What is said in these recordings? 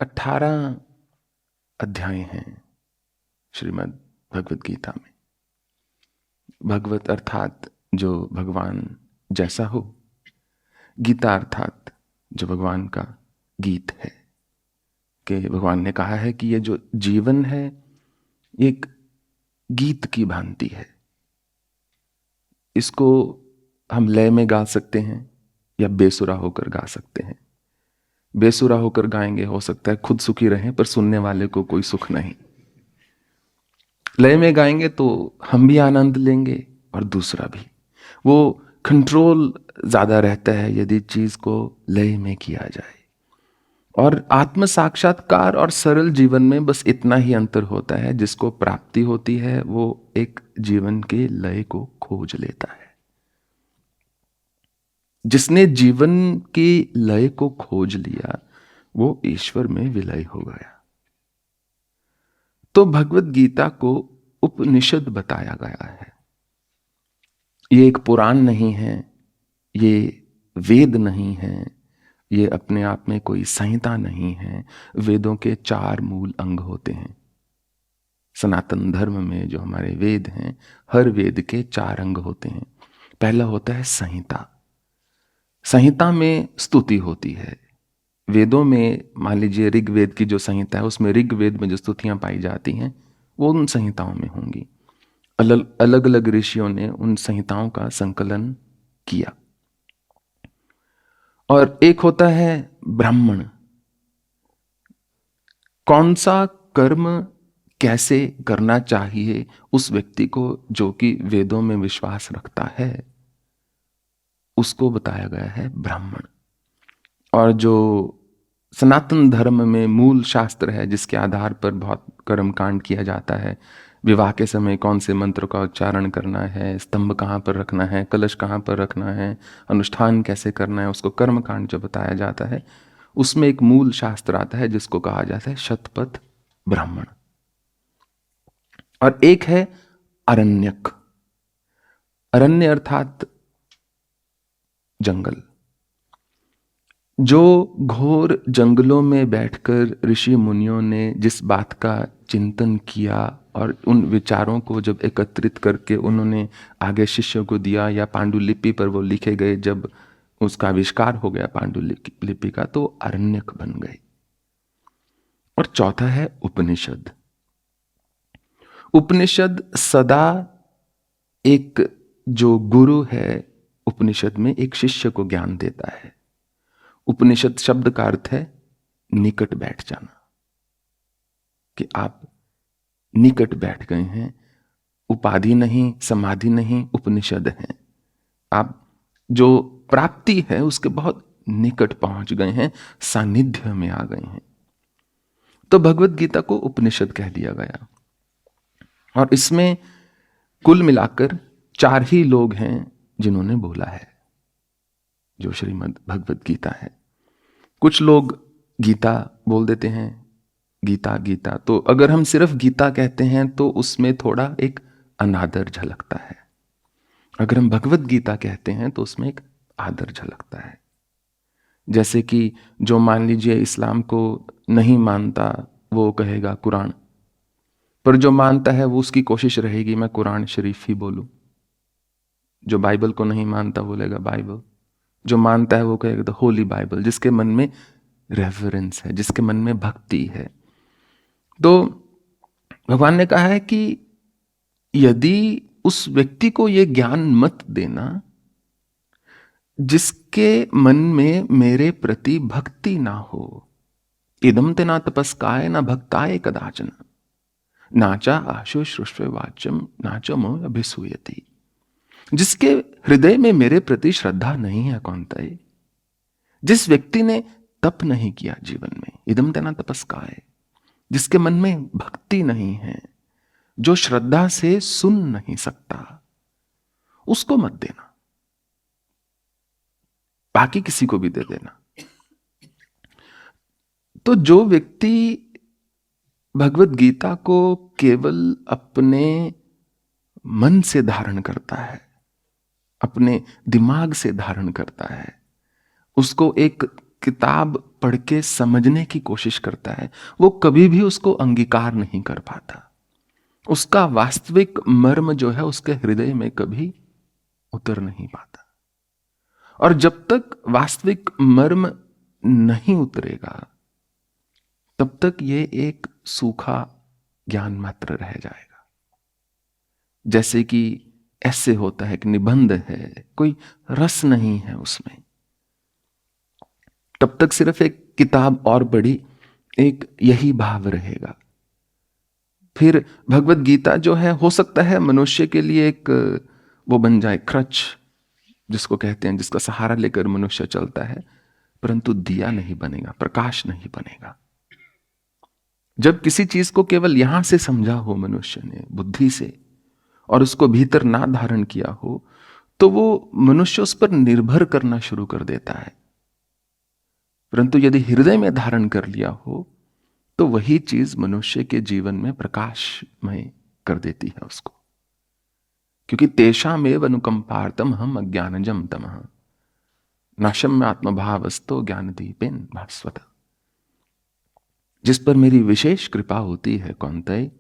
18 अध्याय हैं श्रीमद् भगवद गीता में। भगवत अर्थात जो भगवान जैसा हो, गीता अर्थात जो भगवान का गीत है। कि भगवान ने कहा है कि ये जो जीवन है ये एक गीत की भांति है। इसको हम लय में गा सकते हैं या बेसुरा होकर गा सकते हैं। बेसुरा होकर गाएंगे हो सकता है खुद सुखी रहें पर सुनने वाले को कोई सुख नहीं। लय में गाएंगे तो हम भी आनंद लेंगे और दूसरा भी। वो कंट्रोल ज्यादा रहता है यदि चीज को लय में किया जाए। और आत्म साक्षात्कार और सरल जीवन में बस इतना ही अंतर होता है। जिसको प्राप्ति होती है वो एक जीवन के लय को खोज लेता है। जिसने जीवन के लय को खोज लिया वो ईश्वर में विलय हो गया। तो भगवत गीता को उपनिषद बताया गया है। ये एक पुराण नहीं है, ये वेद नहीं है, ये अपने आप में कोई संहिता नहीं है। वेदों के 4 मूल अंग होते हैं। सनातन धर्म में जो हमारे वेद हैं, हर वेद के 4 अंग होते हैं। पहला होता है संहिता। संहिता में स्तुति होती है। वेदों में मान लीजिए ऋग्वेद की जो संहिता है उसमें ऋग्वेद में जो स्तुतियां पाई जाती हैं वो उन संहिताओं में होंगी। अलग अलग ऋषियों ने उन संहिताओं का संकलन किया। और एक होता है ब्राह्मण। कौन सा कर्म कैसे करना चाहिए उस व्यक्ति को जो कि वेदों में विश्वास रखता है उसको बताया गया है ब्राह्मण। और जो सनातन धर्म में मूल शास्त्र है जिसके आधार पर बहुत कर्म कांड किया जाता है, विवाह के समय कौन से मंत्र का उच्चारण करना है, स्तंभ कहाँ पर रखना है, कलश कहाँ पर रखना है, अनुष्ठान कैसे करना है, उसको कर्म कांड जो बताया जाता है उसमें एक मूल शास्त्र आता है जिसको कहा जाता है शतपथ ब्राह्मण। और एक है अरण्यक। अरण्य अर्थात जंगल। जो घोर जंगलों में बैठकर ऋषि मुनियों ने जिस बात का चिंतन किया और उन विचारों को जब एकत्रित करके उन्होंने आगे शिष्यों को दिया या पांडुलिपि पर वो लिखे गए, जब उसका आविष्कार हो गया पांडुलिपि का, तो अरण्यक बन गए। और चौथा है उपनिषद। उपनिषद सदा एक जो गुरु है उपनिषद में एक शिष्य को ज्ञान देता है। उपनिषद शब्द का अर्थ है निकट बैठ जाना, कि आप निकट बैठ गए हैं। उपाधि नहीं, समाधि नहीं, उपनिषद है। आप जो प्राप्ति है उसके बहुत निकट पहुंच गए हैं, सानिध्य में आ गए हैं। तो भगवत गीता को उपनिषद कह दिया गया। और इसमें कुल मिलाकर 4 ही लोग हैं जिन्होंने बोला है जो श्रीमद् भगवत गीता है। कुछ लोग गीता बोल देते हैं, गीता गीता। तो अगर हम सिर्फ गीता कहते हैं तो उसमें थोड़ा एक अनादर झलकता है। अगर हम भगवत गीता कहते हैं तो उसमें एक आदर झलकता है। जैसे कि जो मान लीजिए इस्लाम को नहीं मानता वो कहेगा कुरान, पर जो मानता है वो उसकी कोशिश रहेगी मैं कुरान शरीफ ही बोलूं। जो बाइबल को नहीं मानता बोलेगा बाइबल। जो मानता है वो कहेगा द होली बाइबल, जिसके मन में रेफरेंस है, जिसके मन में भक्ति है। तो भगवान ने कहा है कि यदि उस व्यक्ति को यह ज्ञान मत देना जिसके मन में मेरे प्रति भक्ति ना हो। इदम ते ना तपस्काय ना भक्ताय कदाचन नाचा आशु श्रुष्व वाच्यम नाचो मो अभिसूयति। जिसके हृदय में मेरे प्रति श्रद्धा नहीं है, कौन तय, जिस व्यक्ति ने तप नहीं किया जीवन में, इदम तेना तपस्काय, जिसके मन में भक्ति नहीं है, जो श्रद्धा से सुन नहीं सकता, उसको मत देना, बाकी किसी को भी दे देना। तो जो व्यक्ति भगवत गीता को केवल अपने मन से धारण करता है, अपने दिमाग से धारण करता है, उसको एक किताब पढ़ के समझने की कोशिश करता है, वो कभी भी उसको अंगीकार नहीं कर पाता। उसका वास्तविक मर्म जो है उसके हृदय में कभी उतर नहीं पाता। और जब तक वास्तविक मर्म नहीं उतरेगा, तब तक ये एक सूखा ज्ञान मात्र रह जाएगा। जैसे कि ऐसे होता है कि निबंध है, कोई रस नहीं है उसमें, तब तक सिर्फ एक किताब और बड़ी, एक यही भाव रहेगा। फिर भगवत गीता जो है, हो सकता है मनुष्य के लिए एक वो बन जाए, क्रच जिसको कहते हैं, जिसका सहारा लेकर मनुष्य चलता है, परंतु दिया नहीं बनेगा, प्रकाश नहीं बनेगा। जब किसी चीज को केवल यहां से समझा हो मनुष्य ने बुद्धि से, और उसको भीतर ना धारण किया हो, तो वो मनुष्य उस पर निर्भर करना शुरू कर देता है। परंतु यदि हृदय में धारण कर लिया हो, तो वही चीज मनुष्य के जीवन में प्रकाशमय कर देती है उसको। क्योंकि तेषामेव अनुकंपार्थम हम अज्ञानजम तमः नाशम आत्मभावस्तो ज्ञान दीपेन भास्वत। जिस पर मेरी विशेष कृपा होती है कौन्तेय,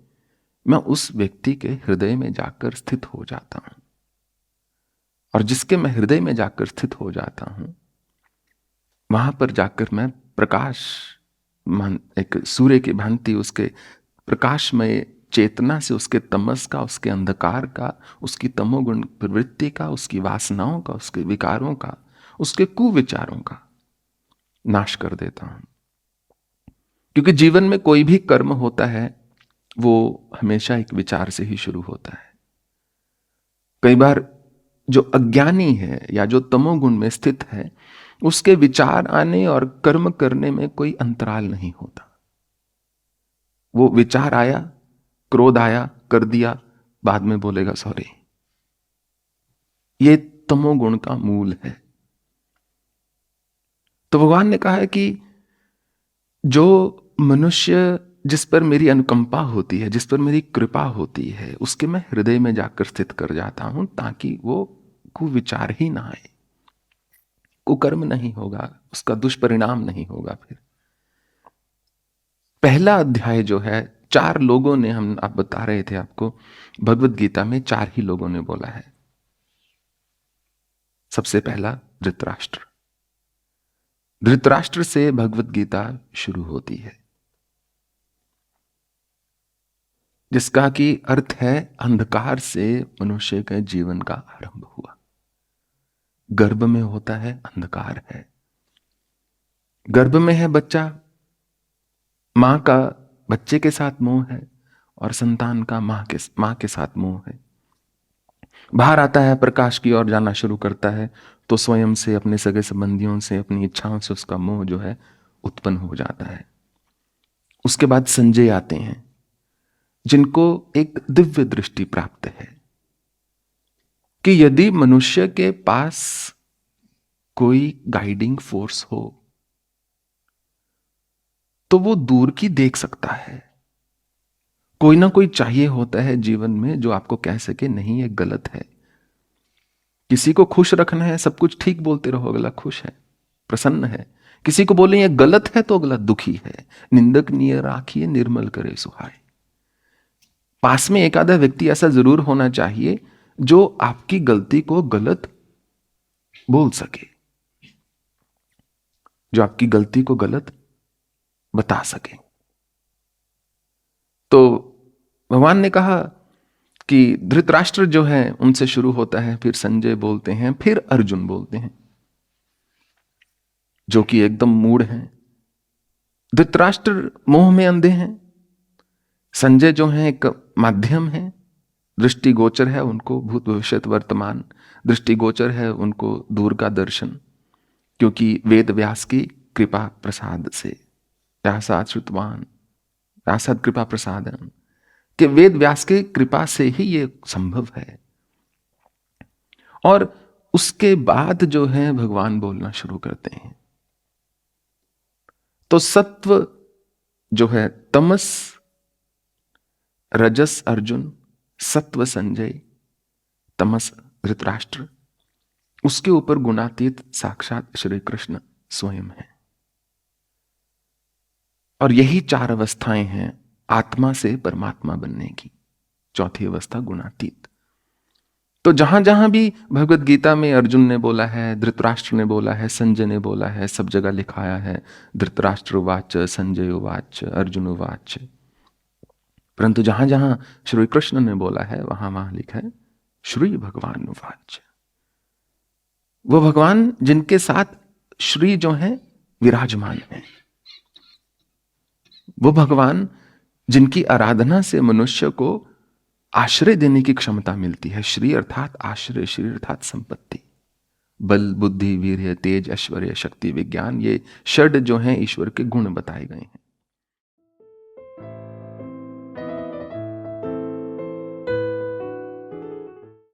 मैं उस व्यक्ति के हृदय में जाकर स्थित हो जाता हूं। और जिसके मैं हृदय में जाकर स्थित हो जाता हूं, वहां पर जाकर मैं प्रकाश, एक सूर्य की भांति उसके प्रकाशमय चेतना से उसके तमस का, उसके अंधकार का, उसकी तमोगुण प्रवृत्ति का, उसकी वासनाओं का, उसके विकारों का, उसके कुविचारों का नाश कर देता हूं। क्योंकि जीवन में कोई भी कर्म होता है वो हमेशा एक विचार से ही शुरू होता है। कई बार जो अज्ञानी है या जो तमोगुण में स्थित है, उसके विचार आने और कर्म करने में कोई अंतराल नहीं होता। वो विचार आया, क्रोध आया, कर दिया, बाद में बोलेगा सॉरी। ये तमोगुण का मूल है। तो भगवान ने कहा है कि जो मनुष्य, जिस पर मेरी अनुकंपा होती है, जिस पर मेरी कृपा होती है, उसके मैं हृदय में जाकर स्थित कर जाता हूं, ताकि वो कुविचार ही ना आए, कुकर्म नहीं होगा, उसका दुष्परिणाम नहीं होगा। फिर पहला अध्याय जो है, 4 लोगों ने, आप बता रहे थे आपको, भगवत गीता में 4 ही लोगों ने बोला है। सबसे पहला धृतराष्ट्र। धृतराष्ट्र से भगवत गीता शुरू होती है, जिसका कि अर्थ है अंधकार से मनुष्य के जीवन का आरंभ हुआ। गर्भ में होता है, अंधकार है। गर्भ में है बच्चा, मां का बच्चे के साथ मोह है, और संतान का मां के साथ मोह है। बाहर आता है, प्रकाश की ओर जाना शुरू करता है, तो स्वयं से, अपने सगे संबंधियों से, अपनी इच्छाओं से उसका मोह जो है उत्पन्न हो जाता है। उसके बाद संजय आते हैं, जिनको एक दिव्य दृष्टि प्राप्त है कि यदि मनुष्य के पास कोई गाइडिंग फोर्स हो तो वो दूर की देख सकता है। कोई ना कोई चाहिए होता है जीवन में जो आपको कह सके नहीं ये गलत है। किसी को खुश रखना है, सब कुछ ठीक बोलते रहो, अगला खुश है, प्रसन्न है। किसी को बोले ये गलत है तो अगला दुखी है। निंदक नियर राखिए, निर्मल करे सुहाए। पास में एक आधा व्यक्ति ऐसा जरूर होना चाहिए जो आपकी गलती को गलत बोल सके, जो आपकी गलती को गलत बता सके। तो भगवान ने कहा कि धृतराष्ट्र जो है उनसे शुरू होता है, फिर संजय बोलते हैं, फिर अर्जुन बोलते हैं, जो कि एकदम मूढ़ हैं। धृतराष्ट्र मोह में अंधे हैं, संजय जो है एक माध्यम है, दृष्टिगोचर है उनको भूत भविष्य वर्तमान, दृष्टिगोचर है उनको दूर का दर्शन, क्योंकि वेद व्यास की कृपा प्रसाद से, व्यासाद श्रुतवान व्यासाद कृपा प्रसादन, कि वेद व्यास की कृपा से ही ये संभव है। और उसके बाद जो है भगवान बोलना शुरू करते हैं। तो सत्व जो है तमस, रजस अर्जुन, सत्व संजय, तमस धृतराष्ट्र, उसके ऊपर गुणातीत साक्षात श्री कृष्ण स्वयं है। और यही 4 अवस्थाएं हैं आत्मा से परमात्मा बनने की। चौथी अवस्था गुणातीत। तो जहां जहां भी भगवत गीता में अर्जुन ने बोला है, धृतराष्ट्र ने बोला है, संजय ने बोला है, सब जगह लिखाया है धृतराष्ट्र उवाच, संजय उवाच, अर्जुन उवाच। परंतु जहां जहां श्री कृष्ण ने बोला है वहां वहां लिखा है श्री भगवान उवाच। वो भगवान जिनके साथ श्री जो है विराजमान है, वो भगवान जिनकी आराधना से मनुष्य को आश्रय देने की क्षमता मिलती है। श्री अर्थात आश्रय, श्री अर्थात संपत्ति। बल, बुद्धि, वीर्य, तेज, ऐश्वर्य, शक्ति, विज्ञान, ये षड जो हैं ईश्वर के गुण बताए गए हैं।